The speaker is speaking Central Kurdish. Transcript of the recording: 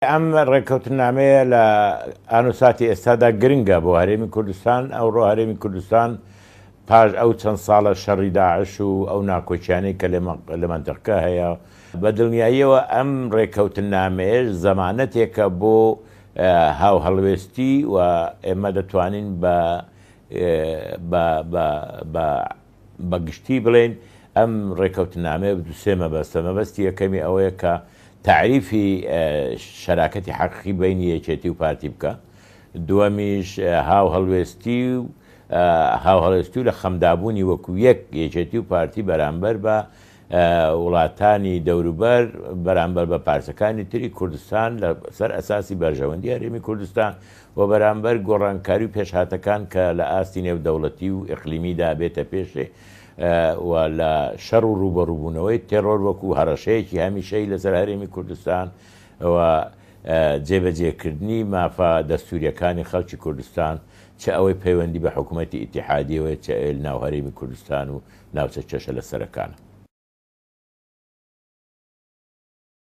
ئەم ڕێککەوتنامەیە لە ئانوساتی ئێستادا گرنگە بۆ هەرێمی کوردستان. ئەوڕۆ هەرێمی کوردستان پاش ئەو چەند ساڵە شەڕی داعش و ئەو ناکۆچیانەی کە لە مەنتەقەکە هەیە، بە دڵنیاییەوە ئەم ڕێککەوتنامەیەش زەمانەتێکە بۆ هاو هەڵوێستی و ئێمە دەتوانین بە گشتی بڵێن ئەم ڕێککەوتنامەیە دووسێ مەبەستە. مەبەستی یەکەمی ئەوەیە کە تعریفی شەراکەتی حەقیقی بینی یەکێتی و پارتی بکە. دووەمیش هاو هەڵوێستی و لە خەمدابوونی وەکو یەک یەکێتی و پارتی بەرامبەر بە وڵاتانی دەوروبەر، بەرامبەر بە پارچەکانی تری کوردستان لەسەر ئەساسی بەرژەوەندی هەرێمی کوردستان و بەرامبەر گۆڕانکاری و پێشهاتەکان کە لە ئاستی نێودەوڵەتی و ئیقلیمیدا بێتە پێشێ و لە شەڕ و ڕوبەڕووبوونەوەی تێڕۆر وەکو هەڕەشەیەکی هەمیشەی لەسەر هەرێمی کوردستان و جێبەجێکردنی مافە دەستوریەکانی خەڵکی کوردستان، چه ئەوەی پەیوەندی بە حکوومەتی ئیتیحادیەوە، چه ناو هەرێمی کوردستان و ناوچە چێشە لە سەرەکانە.